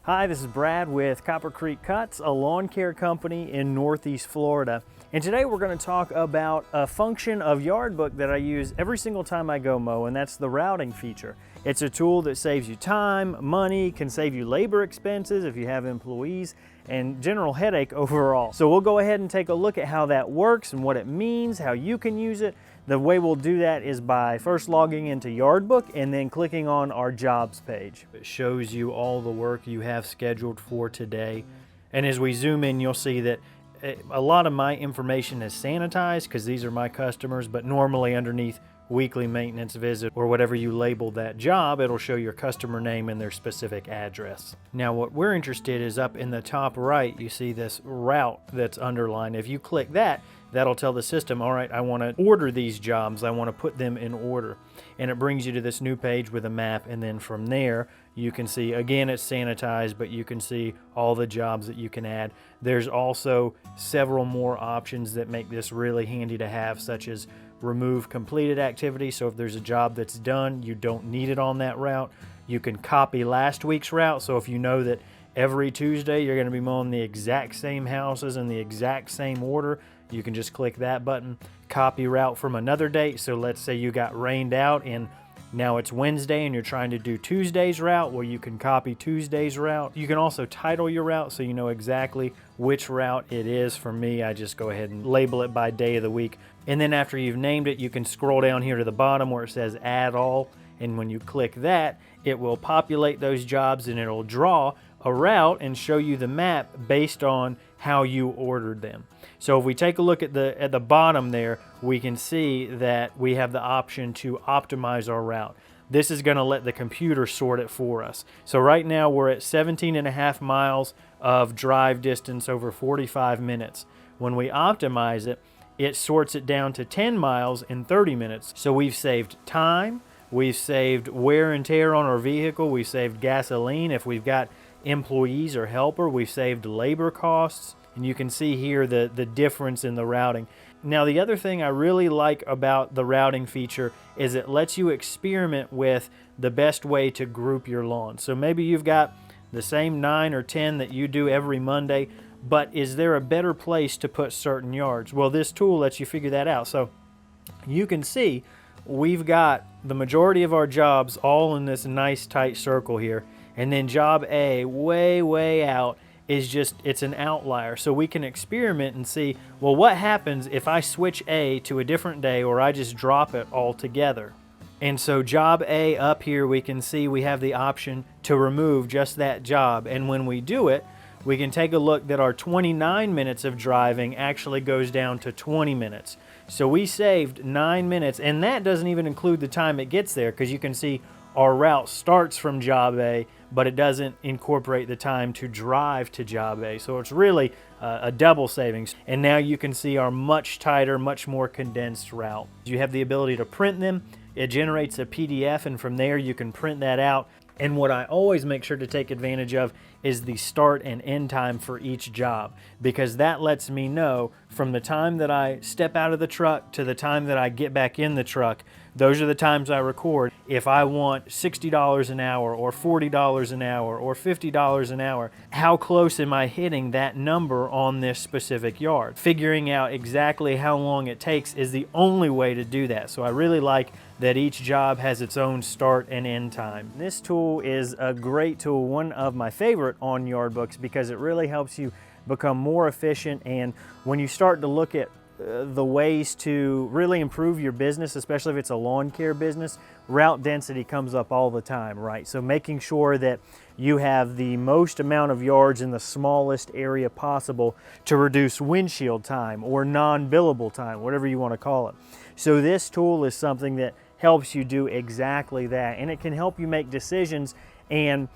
Hi, this is Brad with Copper Creek Cuts, a lawn care company in Northeast Florida. And today we're going to talk about a function of Yardbook that I use every single time I go mow, and that's the routing feature. It's a tool that saves you time, money, can save you labor expenses if you have employees, and general headache overall. So we'll go ahead and take a look at how that works and what it means, how you can use it. The way we'll do that is by first logging into Yardbook and then clicking on our jobs page. It shows you all the work you have scheduled for today. And as we zoom in, you'll see that a lot of my information is sanitized because these are my customers, but normally underneath weekly maintenance visit or whatever you label that job, it'll show your customer name and their specific address. Now what we're interested is up in the top right, you see this route that's underlined. If you click that, that'll tell the system, all right, I want to order these jobs, I want to put them in order. And it brings you to this new page with a map, and then from there you can see, again, it's sanitized, but you can see all the jobs that you can add. There's also several more options that make this really handy to have, such as remove completed activity. So if there's a job that's done, you don't need it on that route. You can copy last week's route. So if you know that every Tuesday you're going to be mowing the exact same houses in the exact same order, you can just click that button, copy route from another date. So let's say you got rained out and now it's Wednesday and you're trying to do Tuesday's route. Well, you can copy Tuesday's route. You can also title your route so you know exactly which route it is. For me, I just go ahead and label it by day of the week. And then after you've named it, you can scroll down here to the bottom where it says add all. And when you click that, it will populate those jobs and it'll draw a route and show you the map based on how you ordered them. So if we take a look at the bottom there, we can see that we have the option to optimize our route. This is going to let the computer sort it for us. So right now we're at 17.5 miles of drive distance over 45 minutes. When we optimize it, it sorts it down to 10 miles in 30 minutes. So we've saved time, we've saved wear and tear on our vehicle, we've saved gasoline. If we've got employees or helper, we've saved labor costs. And you can see here the difference in the routing. Now the other thing I really like about the routing feature is it lets you experiment with the best way to group your lawn. So maybe you've got the same 9 or 10 that you do every Monday, but is there a better place to put certain yards? Well, this tool lets you figure that out. So you can see we've got the majority of our jobs all in this nice tight circle here. And then job A, way out, is just, it's an outlier. So we can experiment and see, well, what happens if I switch A to a different day or I just drop it altogether? And so job A up here, we can see we have the option to remove just that job. And when we do it, we can take a look that our 29 minutes of driving actually goes down to 20 minutes. So we saved 9 minutes, and that doesn't even include the time it gets there, because you can see our route starts from job A, but it doesn't incorporate the time to drive to job A. So it's really a double savings. And now you can see our much tighter, much more condensed route. You have the ability to print them. It generates a PDF, and from there you can print that out. And what I always make sure to take advantage of is the start and end time for each job, because that lets me know from the time that I step out of the truck to the time that I get back in the truck, those are the times I record. If I want $60 an hour or $40 an hour or $50 an hour, how close am I hitting that number on this specific yard? Figuring out exactly how long it takes is the only way to do that. So I really like that each job has its own start and end time. This tool is a great tool, one of my favorite on Yardbooks, because it really helps you become more efficient. And when you start to look at the ways to really improve your business, especially if it's a lawn care business, route density comes up all the time, right? So making sure that you have the most amount of yards in the smallest area possible to reduce windshield time or non-billable time, whatever you want to call it. So this tool is something that helps you do exactly that, and it can help you make decisions. And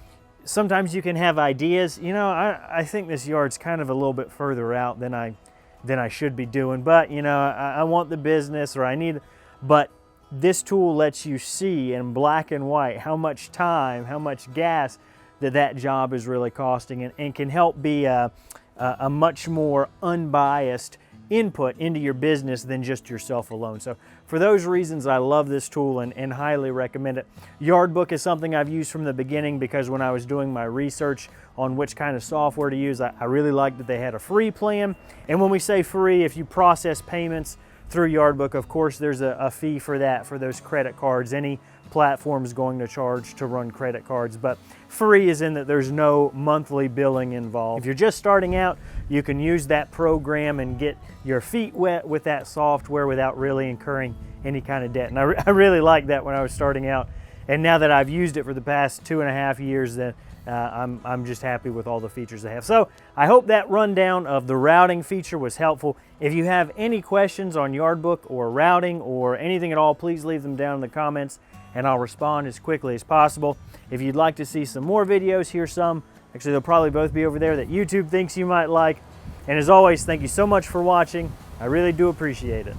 sometimes you can have ideas, you know, I think this yard's kind of a little bit further out than I should be doing, but you know, I want the business, or I need, but this tool lets you see in black and white how much time, how much gas that job is really costing, and can help be a much more unbiased input into your business than just yourself alone. So for those reasons, I love this tool and highly recommend it. Yardbook is something I've used from the beginning because when I was doing my research on which kind of software to use, I really liked that they had a free plan. And when we say free, if you process payments through Yardbook, of course, there's a fee for that, for those credit cards. Any platform is going to charge to run credit cards, but free is in that there's no monthly billing involved. If you're just starting out, you can use that program and get your feet wet with that software without really incurring any kind of debt. And I really liked that when I was starting out. And now that I've used it for the past 2.5 years, I'm just happy with all the features they have. So I hope that rundown of the routing feature was helpful. If you have any questions on Yardbook or routing or anything at all, please leave them down in the comments and I'll respond as quickly as possible. If you'd like to see some more videos, here's some. Actually, they'll probably both be over there that YouTube thinks you might like. And as always, thank you so much for watching. I really do appreciate it.